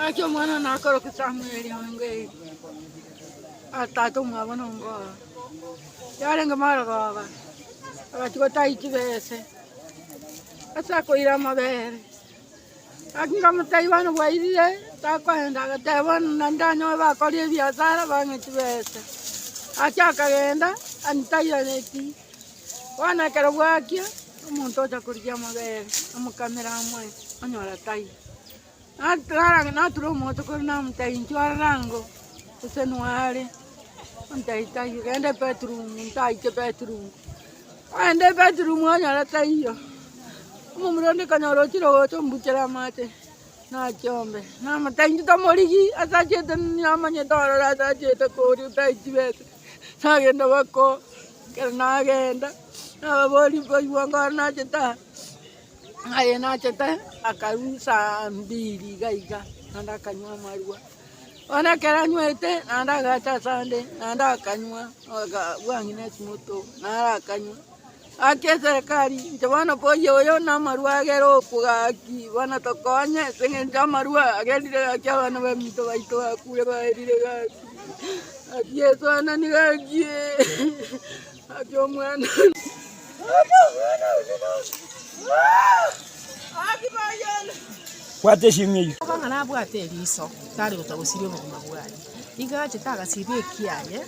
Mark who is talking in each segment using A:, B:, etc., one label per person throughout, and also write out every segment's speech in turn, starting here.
A: Acho mwana nakoro kusamweli hange. Atato mwabona ngo. Yale ngamara baba. Acho taiti bese. Asa ko ira mabere. Akinga mtaibano waidie, takwenda gatebona nandanyo ba kori biashara bangiti bese. Acha kagenda antaira neki. Wana karwakia, umuntu oja kurya mabere, amukamera amwe, anyora tai. Atara na turo moto korna mtai ntwarango. Usenuare. Mtai tai gende bedroom, mtai ke bedroom. Ande bedroom anyora tai yo. Mumronde kanyoro chiro to mbuchera mate. Na chombe. Na mtai to morigi asaje na manye doro asaje to kori tai tibete. Sagenda wako kerna genda. Na boli boy wanga na cheta. Aye na cheta akarusa mbili gaiga nanda kanywa marua. Ona kera nywete nanda gata sande nanda kanywa wangine simoto nanda kanywa. Ake serikali njabana poyo yo na marua gero kugaki bana tokonye senge marua agendire akya bana bamito baito akure bairire gaki. Yeso ana ni gaki. Akyo mwana.
B: Kwate shimye.
C: Banga na bwate liso tari utagusiri mu mabwani. Iga chitaga sibe kiaye.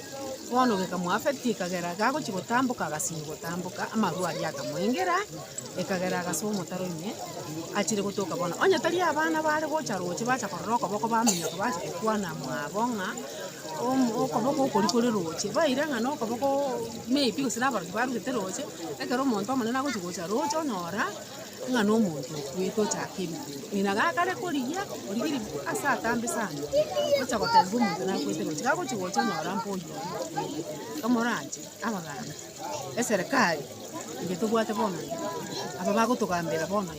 C: Wono geka mwafeti kagera gago chigotambuka gasingo tambuka amarua ya kamwengera ekagera gaso mutaro ine achire gutoka bona onya tari abana bari gocha roche bacha koroko boko bamenya ko bacha kwana mwabonga okoboko kuri roche baira ngano okoboko maybe gusira bari baru roche ekero monto manena gocha roche onyora ngano muntu wito chakibi ina gakare kuriya urigiri asa tambe sana ocha gotembu muntu na kwete roche gago chigocha nyora mpoyo kamoranje abagana eserikali ngetubwate bona aba bagutugambira bona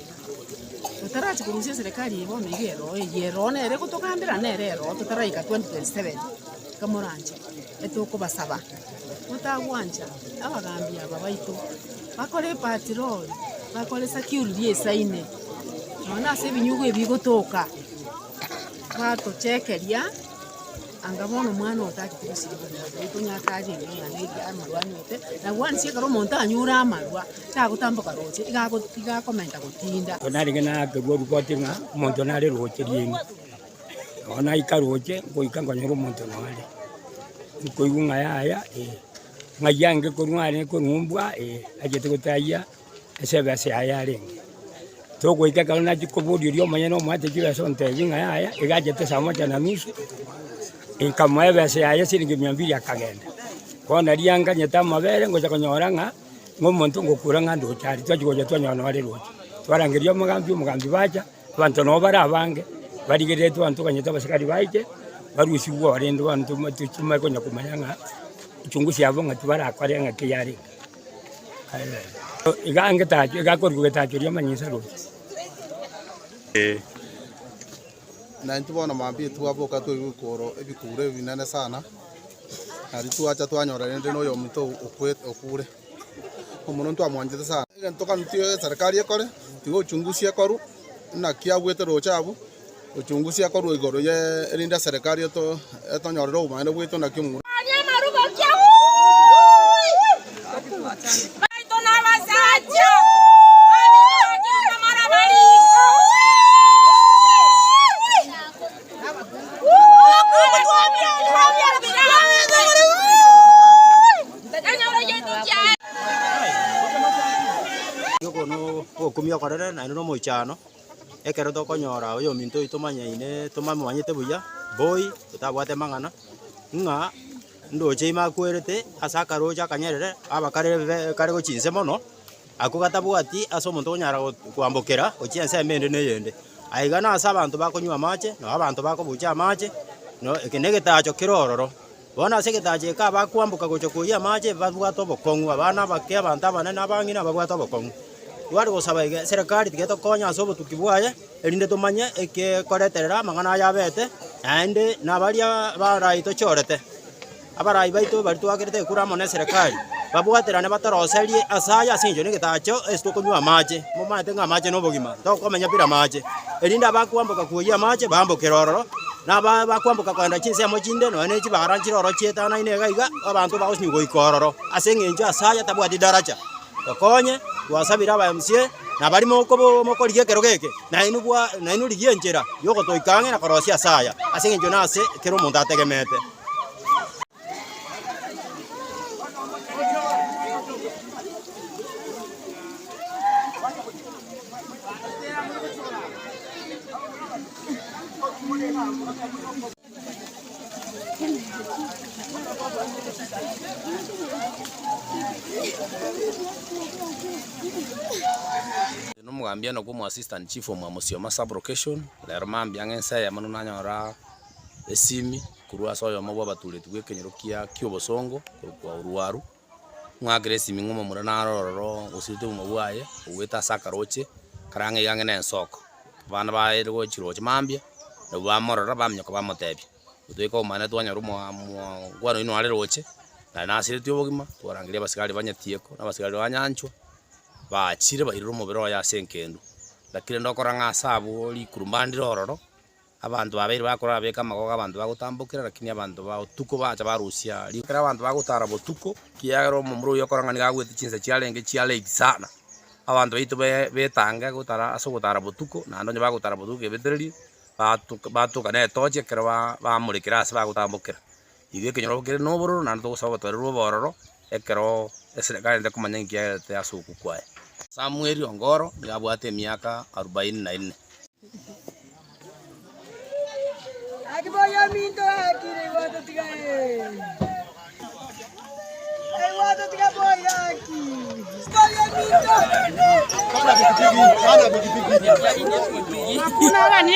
C: tutarachi kurusia serikali ibona igero nere kutugambira nerero tutaraika 2027 kamoranje etuko basaba utagwanja abagambia ababaito bakore patrol bakore security esaine mona se binyugo ebigotoka bato chekeria angabona mwana otaki kusirika itonya kaje ngani amarwanite na wani sikaro monta anyura amarwa tagutambuka roche iga komenta gutinda
B: onari gena kegwo rukotinga monto nare roche riengi ona ikaroche goikanga nyoro monto nare koigunga ya ngayange korungane korumbwa ajete gutaya esebe se ayarengi toko ikaka na chikobodi rio manyano mwate jiwa sonte yinga ya igajete samoja na nusu inkamwebe se aya siringi 200 akagenda kona rianga nyeta mabere ngoja konyoranga ngomuntu ngokuranga ndo cyari twagigoje twanyana wari roje twarangirio mugambi baja bantu no barabange barigere twantu kanyeta basikari baije barushibwo barendo bantu matuchuma konya kumanyanga ichungusi yabo ngati barakare ngati yari igange taje igakorwa getaje rio manyisa roje
D: na ntubona mambi tuaboka twigukoro ebikure binene sana ari tuacha twanyora rende no yo mito okure omuntu amwanjete sana ntoka ntio serikali ekore tigo uchunguzi ekoru na kia gwete rochabu uchunguzi ekoru igoro ye erinda serikali to etonyorero umane bwito na kimu
E: kumia korere na no moichano ekero tokonyora oyo minto itomanyaine tomamanyete buya boy tutabwate mangana nga ndoche imakwerete asaka roja kanyerere abakare kare gochinse mono akugatabwati aso muntu onyara kwambokera ochense emende neyende aigana asa abantu bakonywa amache no abantu bakobucha amache no ekenege tacho kirororo bona segetaje ka bakwambuka gochokuya amache babwata obokongu abana bakia abantu abanene abangina babwata obokongu wari gusaba serikali tigeto konya asobo tukibwaye erinde tumanye eke koreterera mangana yabete ande nabaria baraito chorete abarai baito bari twakirete kuramo na serikali babwaterane bataroserie asaya sinjo nigetacho esto kunywa amache mumate nga amache no bogima to komenya pira amache Elinda bakwamboka kuya mache bamboke rororo. Na bakwamboka kwenda chinse amo chinde no ene chibaranchira oro chietana ine gaiga abantu bagosnyugo ikororo. Ase ngenjo asaya tabwati daraja. Tokonye twasabira ba MCA na bari moko ligekero geke na inu ligienjera yoko toikange na korosia asaya. Ase ngenjo nase kero mundu ategemete.
F: Nomugambia no como assistant chief wa Musioma sub location lero mambia ngensa ya manu nanyora esimi kurua soyo mabwa batule tugekenyerokia kyobosongo kwa uruwaru mwagire esimi ngoma murana rororo usite umabwaye uweta sakaroche karange yange nensoko bana baere go chiroche mambia no bamorora bamnyoko bamotebi utweko mana twanyoro mwa gwano ino ale roche na nasire tyobogima twarangiria basigari banyatieko na basigari banyanchwa bachire bahiriro mubiro ya senkendu lakini ndokora ngasabu likurumbandi rororo abantu babiri bakora beka magoga abantu bagutambukira lakini abantu ba utuko bacha barusia likira abantu bagutara botuko kiyagero mumuru yokora ngani gagwete chinse chialenge chialegi sana abantu bitu betanga gutara asogutara botuko na ndonye bagutara botuko betereri batuka ne toje kera bamurikira ase bagutambukira ibe kenyoro kire noboro na ndo gusaba torero bororo ekero eserikali ndakumanya ngiya te asuku kwae Samuel Ongoro ngabwate miaka 44
A: Akiboya minto akire watu tigae. Watu tiga boya aki. Storia minto. Kana bigibigi. Hakuna gani?